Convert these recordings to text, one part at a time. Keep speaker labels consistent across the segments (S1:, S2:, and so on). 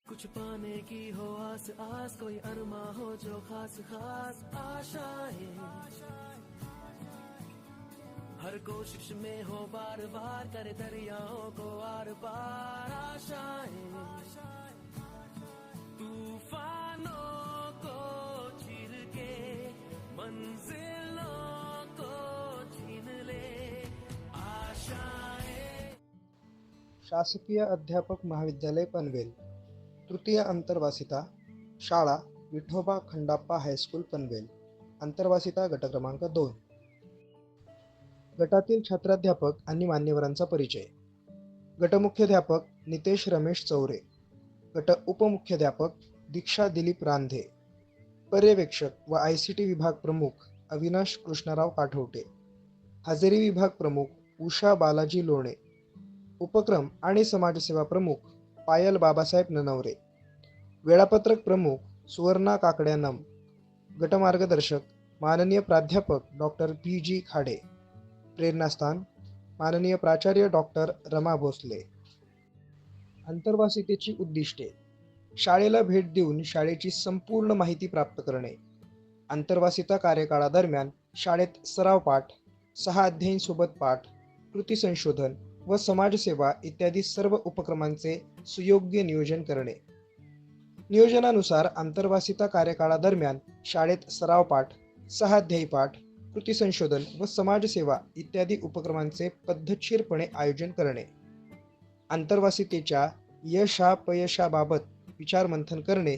S1: कुछ पाने की हो आस आस, कोई अरमा हो जो खास खास आशाएं, हर कोशिश में हो बार बार, करे दरियाओं को आर पार आशाएं, तूफानों को चीर के मंजिलों को छीन ले आशाएं।
S2: शासकीय अध्यापक महाविद्यालय पनवेल, तृतीय अंतर्वासिता, शाळा विठोबा खंडाप्पा हायस्कूल पनवेल, अंतर्वासिता गट क्रमांक 2. गटातील छात्राध्यापक आणि मान्यवरांचा परिचय. गटमुख्याध्यापक नितेश रमेश चौरे, गट उपमुख्याध्यापक दीक्षा दिलीप रांधे, पर्यवेक्षक व ICT विभाग प्रमुख अविनाश कृष्णराव काठवटे, हजेरी विभाग प्रमुख उषा बालाजी लोणे, उपक्रम आणि समाजसेवा प्रमुख पायल बाबासाहेब ननवरे, वेळापत्रक प्रमुख सुवर्णा काकड्यानम, गटमार्गदर्शक माननीय प्राध्यापक डॉक्टर PG खाडे, प्रेरणास्थान माननीय प्राचार्य डॉक्टर रमा भोसले. अंतर्वासितेची उद्दिष्टे. शाळेला भेट देऊन शाळेची संपूर्ण माहिती प्राप्त करणे. अंतर्वासिता कार्यकाळादरम्यान शाळेत सराव पाठ, 6 अध्यायींसोबत पाठ, कृती संशोधन व समाजसेवा इत्यादी सर्व उपक्रमांचे सुयोग्य नियोजन करणे. नियोजनानुसार अंतर्वासिता कार्यकाळादरम्यान शाळेत सराव पाठ, 6 अध्यायी पाठ, कृती संशोधन व समाजसेवा इत्यादी उपक्रमांचे पद्धतशीरपणे आयोजन करणे. अंतर्वासितेच्या यशापयशाबाबत विचारमंथन करणे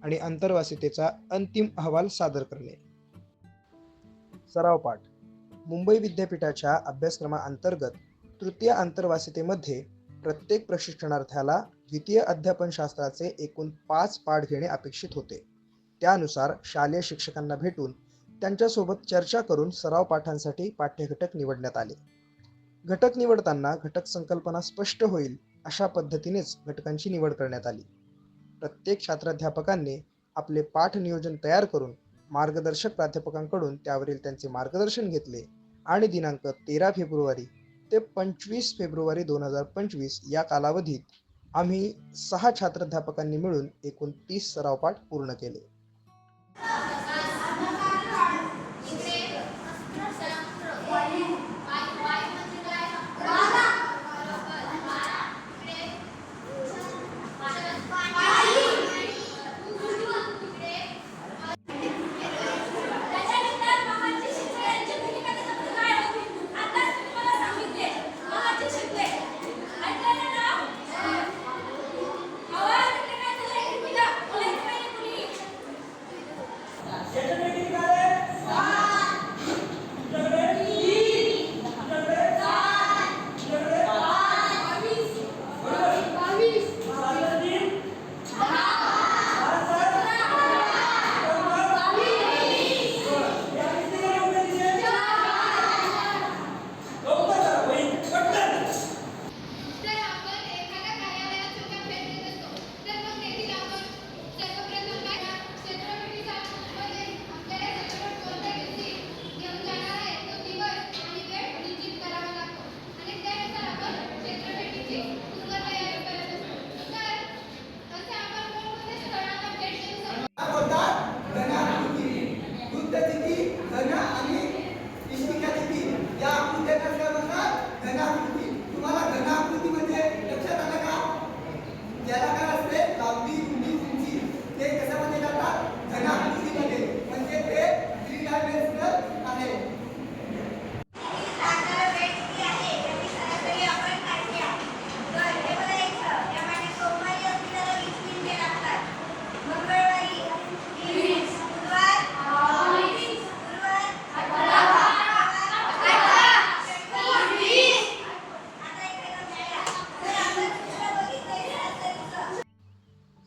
S2: आणि अंतर्वासितेचा अंतिम अहवाल सादर करणे. सराव पाठ. मुंबई विद्यापीठाच्या अभ्यासक्रमाअंतर्गत तृतीय अंतर्वासितेमध्ये प्रत्येक प्रशिक्षणार्थ्याला द्वितीय अध्यापनशास्त्राचे एकूण 5 पाठ घेणे अपेक्षित होते. त्यानुसार शालेय शिक्षकांना भेटून त्यांच्यासोबत चर्चा करून सराव पाठांसाठी पाठ्यघटक निवडण्यात आले. घटक निवडताना घटक संकल्पना स्पष्ट होईल अशा पद्धतीनेच घटकांची निवड करण्यात आली. प्रत्येक छात्राध्यापकांनी आपले पाठ नियोजन तयार करून मार्गदर्शक प्राध्यापकांकडून त्यावरील त्यांचे मार्गदर्शन घेतले आणि दिनांक 13 फेब्रुवारी ते 25 फेब्रुवारी 2025 या कालावधीत आम्ही 6 छात्राध्यापकांनी मिळून एकूण 30 सराव पाठ पूर्ण केले.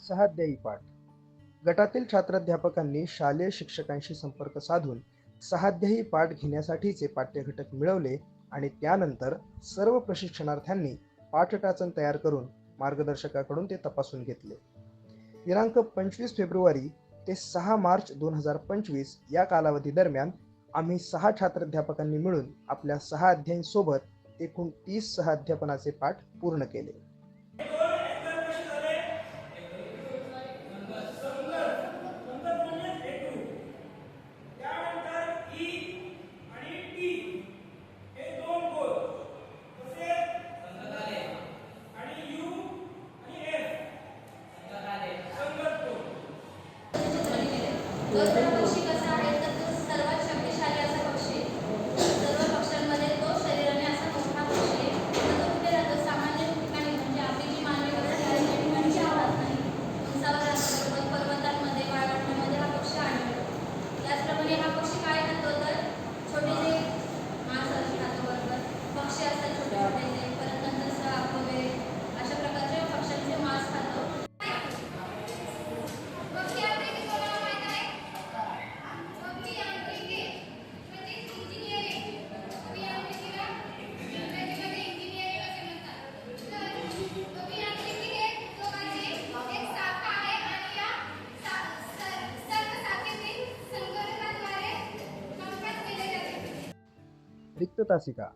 S2: सहाध्यायी पाठ. गटातील छात्राध्यापकांनी शालेय शिक्षकांशी संपर्क साधून सहाध्यायी पाठ घेण्यासाठीचे पाठ्यघटक मिळवले आणि त्यानंतर सर्व प्रशिक्षणार्थ्यांनी पाठटाचन तयार करून मार्गदर्शकाकडून ते तपासून घेतले. दिनांक 25 फेब्रुवारी ते 6 मार्च 2025 या कालावधी दरम्यान आम्ही 6 छात्राध्यापकांनी मिळून आपल्या 6 अध्यायींसोबत एकूण 30 सहाध्यापनाचे पाठ पूर्ण केले. रिक्त तासिका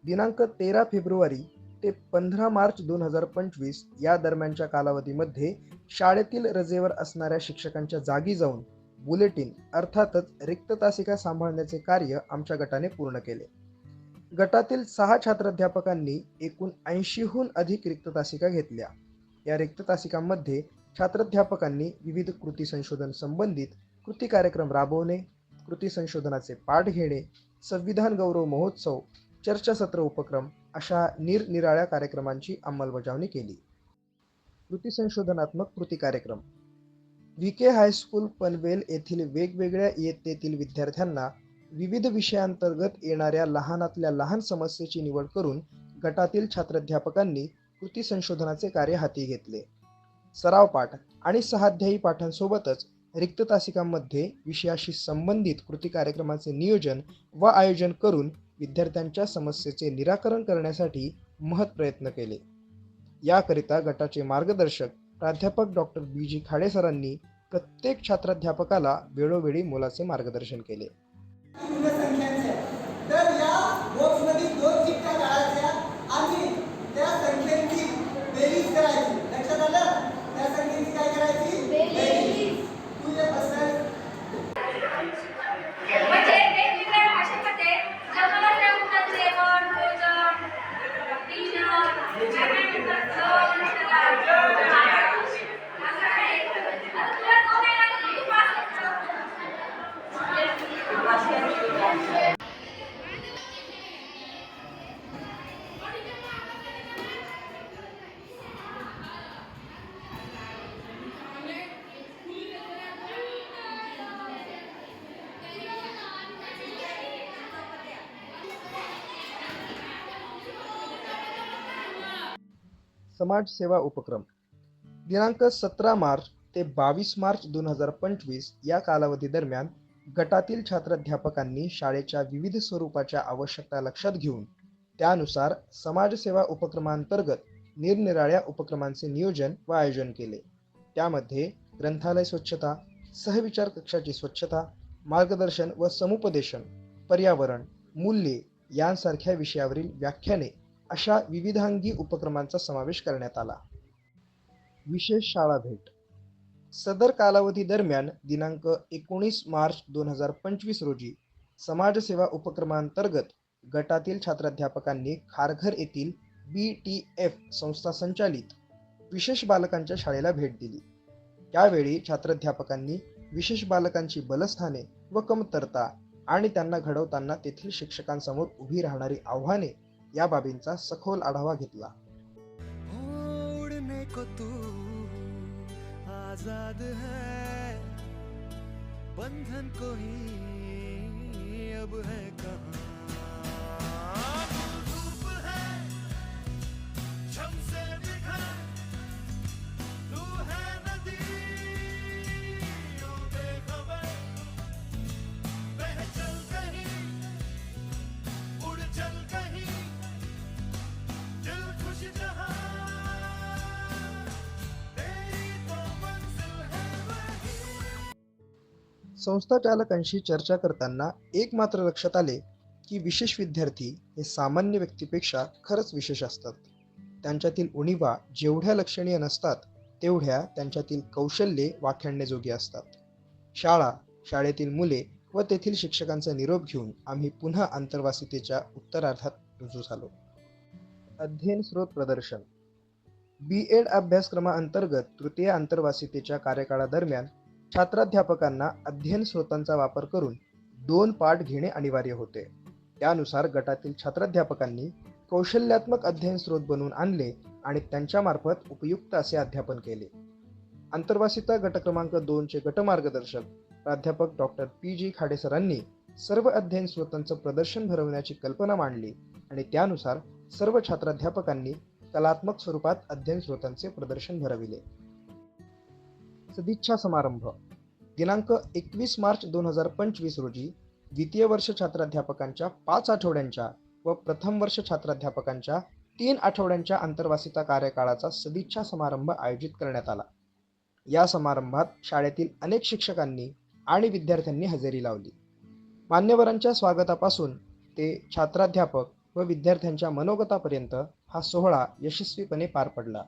S2: दिनांक 13 फेब्रुवारी ते 15 मार्च 2025 या दरम्यानच्या कालावधीमध्ये शाळेतील रजेवर असणाऱ्या शिक्षकांच्या जागी जाऊन बुलेटिन अर्थातच रिक्त तासिका सांभाळण्याचे कार्य आमच्या गटाने पूर्ण केले. गटातील 6 छात्राध्यापकांनी एकूण 80हून अधिक रिक्त तासिका घेतल्या. या रिक्त तासिकांमध्ये छात्राध्यापकांनी विविध कृती संशोधन संबंधित कृती कार्यक्रम राबवणे, कृती संशोधनाचे पाठ घेणे, संविधान गौरव महोत्सव, चर्चासत्र उपक्रम अशा निरनिराळ्या कार्यक्रमांची अंमलबजावणी केली. कृती संशोधनात्मक कृती कार्यक्रम VK हायस्कूल पनवेल येथील वेगवेगळ्या इयत्तेतील विद्यार्थ्यांना विविध विषयांतर्गत येणाऱ्या लहानातल्या लहान समस्येची निवड करून गटातील छात्राध्यापकांनी कृती संशोधनाचे कार्य हाती घेतले. सराव पाठ आणि सहाध्यायी पाठांसोबतच रिक्त तासिकांमध्ये विषयाशी संबंधित कृती कार्यक्रमाचे नियोजन व आयोजन करून विद्यार्थ्यांच्या समस्येचे निराकरण करण्यासाठी महत् प्रयत्न केले. याकरिता गटाचे मार्गदर्शक प्राध्यापक डॉक्टर BG खाडे सरांनी प्रत्येक छात्राध्यापकाला वेळोवेळी मोलाचे मार्गदर्शन केले.
S3: तर या बॉक्समध्ये 2 चिठ्ठ्या काढायच्या आणि त्या संख्येची बेरीज करायची. लक्षात आलं? त्या संख्येची काय करायची? बेरीज. तुझे बसाय
S4: म्हणजे वेगवेगळ्या भाषेमध्ये जन्मलेल्या मुलांचे मन, भोजन,
S2: समाजसेवा उपक्रम दिनांक 17 मार्च ते 22 मार्च 2025 या कालावधी दरम्यान गटातील छात्राध्यापकांनी शाळेच्या विविध स्वरूपाच्या आवश्यकता लक्षात घेऊन त्यानुसार समाजसेवा उपक्रमांतर्गत निरनिराळ्या उपक्रमांचे नियोजन व आयोजन केले. त्यामध्ये ग्रंथालय स्वच्छता, सहविचार कक्षाची स्वच्छता, मार्गदर्शन व समुपदेशन, पर्यावरण, मूल्ये यांसारख्या विषयावरील व्याख्याने अशा विविधांगी उपक्रमांचा समावेश करण्यात आला. विशेष शाळा भेट सदर कालावधी दरम्यान दिनांक 19 मार्च 2025 रोजी समाजसेवा उपक्रमांतर्गत गटातील छात्राध्यापकांनी खारघर येथील BTF संस्था संचालित विशेष बालकांच्या शाळेला भेट दिली. त्यावेळी छात्राध्यापकांनी विशेष बालकांची बलस्थाने व कमतरता आणि त्यांना घडवताना तेथील शिक्षकांसमोर उभी राहणारी आव्हाने या बाबींचा सखोल आढावा घेतला.
S1: उड़ने को तू आजाद है, बंधन कोई अब है कहाँ. धूप है, छम से बिखर, तू है नदी, ओ बेखबर, बह चल कहीं, उड़ चल कहीं, दिल खुश जहां, तेरी तो मंजिल है वही.
S2: संस्था चालकांशी चर्चा करताना एक मात्र लक्षात आले की विशेष विद्यार्थी हे सामान्य व्यक्तीपेक्षा खरंच विशेष असतात. त्यांच्यातील उणीवा जेवढ्या लक्षणीय नसतात तेवढ्या त्यांच्यातील कौशल्ये वाखाणण्याजोगी असतात. शाळा, शाळेतील मुले व तेथील शिक्षकांचा निरोप घेऊन आम्ही पुन्हा आंतरवासितेच्या उत्तरार्धात रुजू झालो. अध्ययन स्रोत प्रदर्शन B.Ed अभ्यासक्रमाअंतर्गत तृतीय आंतरवासितेच्या कार्यकाळादरम्यान छात्राध्यापकांना अध्ययन स्रोतांचा वापर करून 2 पाठ घेणे अनिवार्य होते. त्यानुसार गटातील छात्राध्यापकांनी कौशल्यात्मक अध्ययन स्रोत बनवून आणले आणि त्यांच्यामार्फत उपयुक्त असे अध्यापन केले. आंतरवासिता गट क्रमांक 2चे गटमार्गदर्शक प्राध्यापक डॉक्टर PG खाडे सरांनी सर्व अध्ययन स्रोतांचं प्रदर्शन भरवण्याची कल्पना मांडली आणि त्यानुसार सर्व छात्राध्यापकांनी कलात्मक स्वरूपात अध्ययन स्रोतांचे प्रदर्शन भरविले. सदिच्छा समारंभ दिनांक 21 मार्च 2025 रोजी द्वितीय वर्ष छात्राध्यापकांच्या 5 आठवड्यांच्या व प्रथम वर्ष छात्राध्यापकांच्या 3 आठवड्यांच्या आंतरवासिता कार्यकाळाचा सदिच्छा समारंभ आयोजित करण्यात आला. या समारंभात शाळेतील अनेक शिक्षकांनी आणि विद्यार्थ्यांनी हजेरी लावली. मान्यवरांच्या स्वागतापासून ते छात्राध्यापक व विद्यार्थ्यांच्या मनोगतापर्यंत हा सोहळा यशस्वीपणे पार पडला.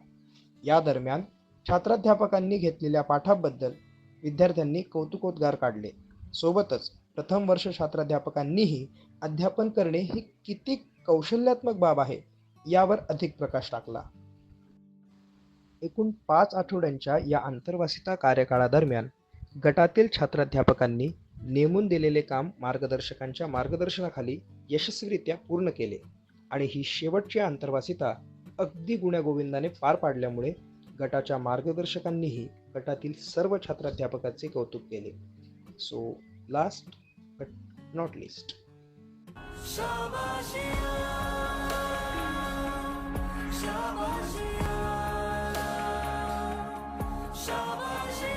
S2: या दरम्यान छात्राध्यापकांनी घेतलेल्या पाठाबद्दल विद्यार्थ्यांनी कौतुकोद्गार काढले. सोबतच प्रथम वर्ष छात्राध्यापकांनीही अध्यापन करणे ही किती कौशल्यात्मक बाब आहे यावर अधिक प्रकाश टाकला. एकूण 5 आठवड्यांच्या या आंतरवासिता कार्यकाळादरम्यान गटातील छात्राध्यापकांनी नेमून दिलेले काम मार्गदर्शकांच्या मार्गदर्शनाखाली यशस्वीरित्या पूर्ण केले आणि ही शेवटची आंतरवासिता अगदी गुण्यागोविंदाने पार पाडल्यामुळे गटाच्या मार्गदर्शकांनीही गटातील सर्व छात्राध्यापकांचे कौतुक केले. So last but not least,
S1: शाबाशिया, शाबाशिया, शाबाशिया.